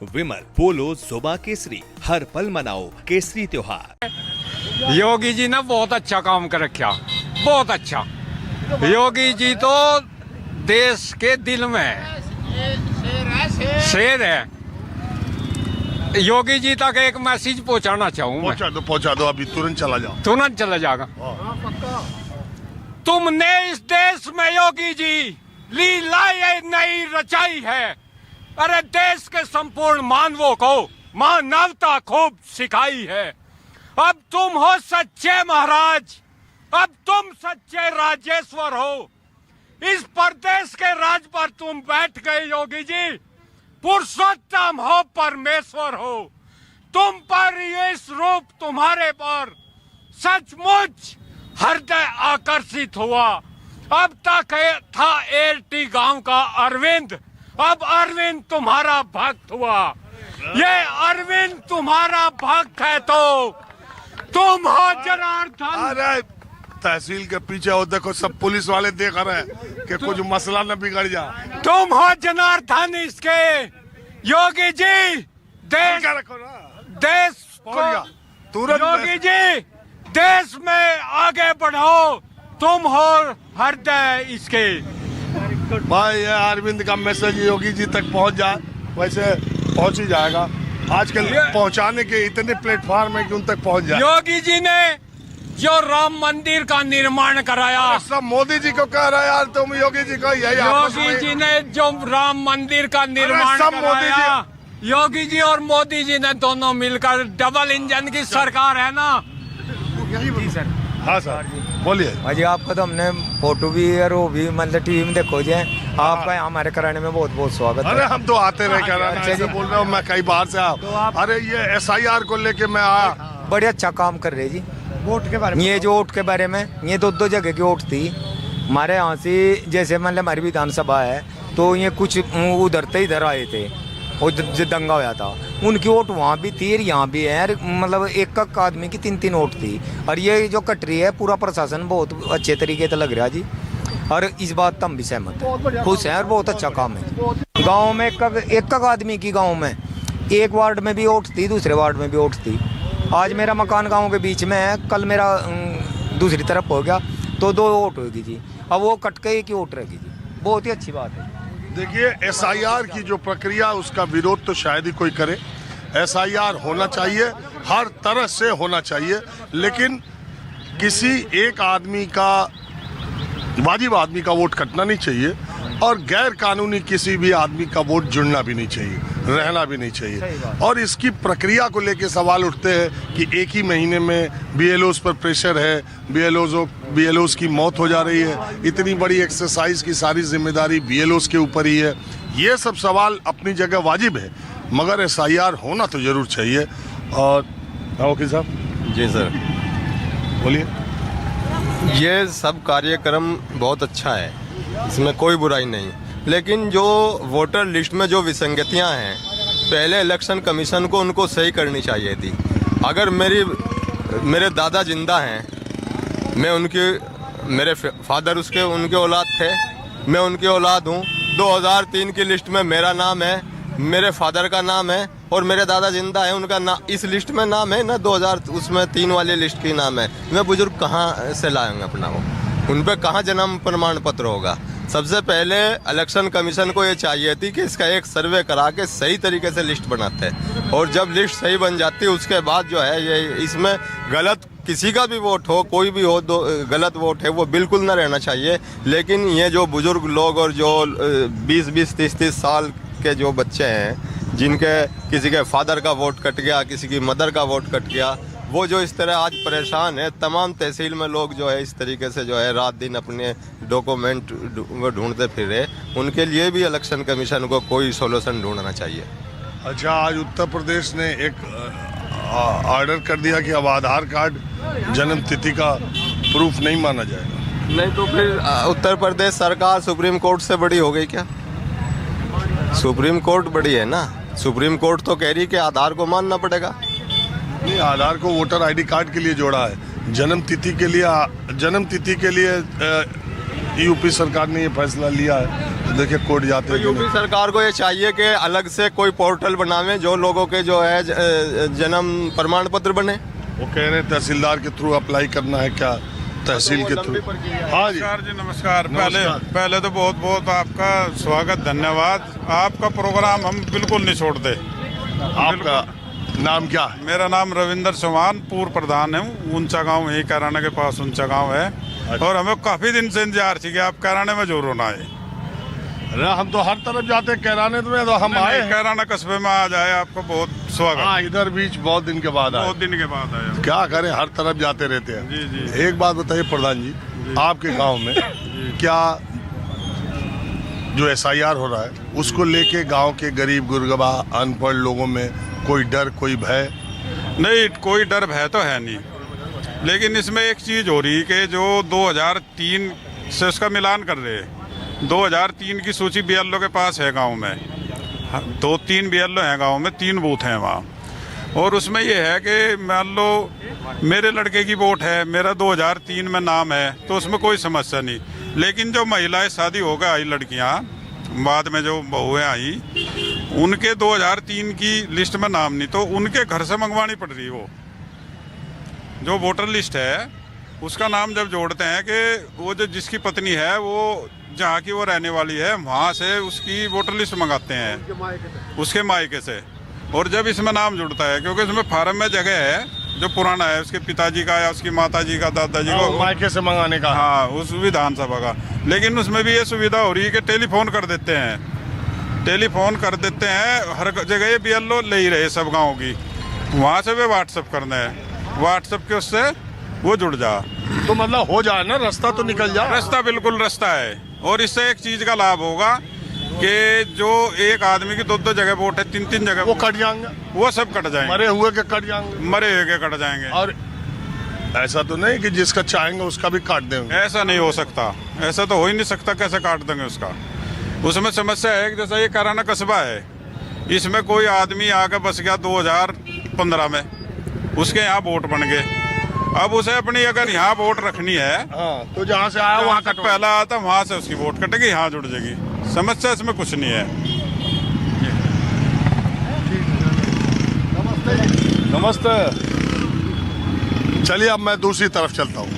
विमल पोलो जोबा केसरी, हर पल मनाओ केसरी त्योहार। योगी जी ने बहुत अच्छा काम कर रखा, बहुत अच्छा। योगी जी तो देश के दिल में है, शेर है। योगी जी तक एक मैसेज पहुंचाना चाहूँ मैं। पहुंचा दो अभी तुरंत चला जाओ। तुरंत चला जाएगा। तुमने इस देश में योगी जी लीलाएं नई रचाई है। अरे देश के संपूर्ण मानवों को मानवता खूब सिखाई है। अब तुम हो सच्चे महाराज, अब तुम सच्चे राजेश्वर हो। इस प्रदेश के राज पर तुम बैठ गए योगी जी। पुरुषोत्तम हो, परमेश्वर हो। तुम पर इस रूप तुम्हारे पर सचमुच हृदय आकर्षित हुआ। अब तक था एटी गांव का अरविंद, अब अरविंद तुम्हारा भक्त हुआ। ये अरविंद तुम्हारा भक्त है तो तुम हो जनार्दन। अरे तहसील के पीछे हो, देखो सब पुलिस वाले देख रहे हैं कि कुछ मसला न बिगड़ जाए। तुम हो जनार्दन इसके। योगी जी देश को, तुरंत योगी जी देश में आगे बढ़ो। तुम हो हृदय इसके। भाई ये अरविंद का मैसेज योगी जी तक पहुंच जाए, वैसे पहुंच ही जाएगा। आजकल पहुंचाने के इतने प्लेटफॉर्म है कि उन तक पहुंच जाए। योगी जी ने जो राम मंदिर का निर्माण कराया, सब मोदी जी को कह रहा है यार, तुम योगी जी को यही योगी जी ने जो राम मंदिर का निर्माण कराया, योगी जी और मोदी जी ने दोनों मिलकर डबल इंजन की सरकार है ना। जी सर। हाँ सर बोलिए। भाजी आपका तो हमने फोटो भी और वो भी मतलब टीवी में देखो जी, आपका हमारे कराने में बहुत बहुत स्वागत है। अरे हम तो आते रहे कराना, ऐसे बोल रहा हूँ मैं कई बार से आप। अरे ये SIR को लेके मैं आया। बड़े अच्छा काम कर रहे जी। वोट के बारे में, ये जो वोट के बारे में, ये दो जगह की वोट थी हमारे यहाँ से। जैसे मतलब हमारी विधानसभा है तो ये कुछ उधर से इधर आए थे, वो जो दंगा होया था, उनकी वोट वहाँ भी थी और यहाँ भी है। मतलब एक आदमी की 3 वोट थी। और ये जो कट रही है, पूरा प्रशासन बहुत अच्छे तरीके से लग रहा है जी। और इस बात हम भी सहमत हैं, खुश हैं और बहुत अच्छा काम है। गाँव में एक आदमी की, गाँव में एक वार्ड में भी वोट थी, दूसरे वार्ड में भी वोट थी। आज मेरा मकान गाँव के बीच में है, कल मेरा दूसरी तरफ हो गया तो 2 वोट होगी जी। अब वो कट के एक ही वोट रहेगी जी। बहुत ही अच्छी बात है। देखिए SIR की जो प्रक्रिया, उसका विरोध तो शायद ही कोई करे। SIR होना चाहिए, हर तरह से होना चाहिए, लेकिन किसी एक आदमी का, वाजिब आदमी का वोट कटना नहीं चाहिए और गैर कानूनी किसी भी आदमी का वोट जुड़ना भी नहीं चाहिए, रहना भी नहीं चाहिए। और इसकी प्रक्रिया को लेके सवाल उठते हैं कि एक ही महीने में BLOs पर प्रेशर है, BLOs की मौत हो जा रही है, इतनी बड़ी एक्सरसाइज की सारी जिम्मेदारी BLOs के ऊपर ही है। ये सब सवाल अपनी जगह वाजिब है, मगर SIR होना तो जरूर चाहिए। और वकील साहब। जी सर बोलिए। ये सब कार्यक्रम बहुत अच्छा है, इसमें कोई बुराई नहीं, लेकिन जो वोटर लिस्ट में जो विसंगतियां हैं, पहले इलेक्शन कमीशन को उनको सही करनी चाहिए थी। अगर मेरे दादा जिंदा हैं, मैं मेरे फादर उनके औलाद थे, मैं उनकी औलाद हूँ। 2003 की लिस्ट में मेरा नाम है, मेरे फादर का नाम है और मेरे दादा जिंदा है, उनका नाम इस लिस्ट में नाम है ना, 2003 वाली लिस्ट की नाम है। मैं बुजुर्ग कहाँ से लाएंगे अपना वो, उन पर कहाँ जन्म प्रमाण पत्र होगा। सबसे पहले इलेक्शन कमीशन को ये चाहिए थी कि इसका एक सर्वे करा के सही तरीके से लिस्ट बनाते हैं, और जब लिस्ट सही बन जाती है उसके बाद जो है ये इसमें गलत किसी का भी वोट हो, कोई भी हो, गलत वोट है वो बिल्कुल ना रहना चाहिए। लेकिन ये जो बुजुर्ग लोग और जो 20-20, 30-30 साल के जो बच्चे हैं, जिनके किसी के फादर का वोट कट गया, किसी की मदर का वोट कट गया, वो जो इस तरह आज परेशान है, तमाम तहसील में लोग जो है इस तरीके से जो है रात दिन अपने डॉक्यूमेंट ढूंढते फिर रहे, उनके लिए भी इलेक्शन कमीशन को कोई सोल्यूशन ढूंढना चाहिए। अच्छा, आज उत्तर प्रदेश ने एक ऑर्डर कर दिया कि अब आधार कार्ड जन्म तिथि का प्रूफ नहीं माना जाएगा। नहीं तो फिर उत्तर प्रदेश सरकार सुप्रीम कोर्ट से बड़ी हो गई क्या? सुप्रीम कोर्ट बड़ी है ना, सुप्रीम कोर्ट तो कह रही कि आधार को मानना पड़ेगा। नहीं, आधार को वोटर ID कार्ड के लिए जोड़ा है, जन्म तिथि के लिए UP सरकार ने ये फैसला लिया है। देखिए कोर्ट जाते तो हैं कि यूपी नहीं। सरकार को ये चाहिए कि अलग से कोई पोर्टल बनावे जो लोगों के जो है जन्म प्रमाण पत्र बने। वो कह रहे हैं तहसीलदार के थ्रू अप्लाई करना है क्या, तहसील के थ्रू? हाँ जी, नमस्कार जी, नमस्कार। नमस्कार। पहले तो बहुत बहुत आपका स्वागत, धन्यवाद। आपका प्रोग्राम हम बिल्कुल नहीं छोड़ते। आपका नाम क्या है? मेरा नाम रविंदर चौहान, पूर्व प्रधान हूँ। ऊंचा गांव यही कैराना के पास ऊंचा गांव है। और हमें काफी दिन से इंतजार थी कि आप कैराने में जरूर होना है। अरे हम तो हर तरफ जाते हैं, कैराने में तो हम आए हैं। कैराना कस्बे में आ जाए, आपका बहुत स्वागत। हाँ, इधर बीच बहुत दिन के बाद आए। बहुत दिन के बाद आए। क्या करें, हर तरफ जाते रहते हैं। जी जी। एक बात बताइए प्रधान जी, आपके गांव में क्या जो SIR हो रहा है उसको लेके गांव के गरीब गुरबा अनपढ़ लोगों में कोई डर, कोई भय? नहीं, कोई डर भय तो है नहीं, लेकिन इसमें एक चीज हो रही कि जो 2003 से उसका मिलान कर रहे हैं। 2003 की सूची BLO के पास है गांव में। 2-3 BLO हैं गांव में, 3 बूथ हैं वहाँ। और उसमें ये है कि मान लो मेरे लड़के की वोट है, मेरा 2003 में नाम है, तो उसमें कोई समस्या नहीं। लेकिन जो महिलाएं शादी हो गए आई लड़कियाँ, बाद में जो बहुएं आई, उनके 2003 की लिस्ट में नाम नहीं, तो उनके घर से मंगवानी पड़ रही। वो जो वोटर लिस्ट है उसका नाम जब जोड़ते हैं कि वो जो जिसकी पत्नी है वो जहाँ की वो रहने वाली है, वहाँ से उसकी वोटर लिस्ट मंगाते हैं, उसके मायके से। और जब इसमें नाम जुड़ता है, क्योंकि इसमें फार्म में जगह है जो पुराना है, उसके पिताजी का या उसकी माताजी का, दादाजी का, मायके से मंगाने का। हाँ, उस विधानसभा का। लेकिन उसमें भी ये सुविधा हो रही है कि टेलीफोन कर देते हैं, टेलीफोन कर देते हैं। हर जगह ये BLO ले ही रहे सब गाँव की, वहाँ से वे व्हाट्सअप करना है, व्हाट्सअप के उससे वो जुड़ जा। तो मतलब हो जाए ना, रास्ता तो निकल जाए। रास्ता बिल्कुल रास्ता है। और इससे एक चीज का लाभ होगा कि जो एक आदमी की 2-2 जगह वोट है, 3-3 जगह वो कट जाएंगे, वो सब कट जाएंगे, मरे हुए के कट जाएंगे। मरे हुए के कट जाएंगे। और ऐसा तो नहीं कि जिसका चाहेंगे उसका भी काट देंगे? ऐसा नहीं हो सकता, ऐसा तो हो ही नहीं सकता। कैसे काट देंगे उसका? उसमें समस्या है कि जैसा ये कैराना कस्बा है, इसमें कोई आदमी आके बस गया 2015 में, उसके यहाँ वोट बन गए। अब उसे अपनी अगर यहाँ वोट रखनी है, हाँ, तो जहाँ से आया वहाँ कट। पहला आता वहाँ से उसकी वोट कटेगी, यहाँ जुड़ जाएगी। समस्या इसमें कुछ नहीं है। नमस्ते। चलिए अब मैं दूसरी तरफ चलता हूँ।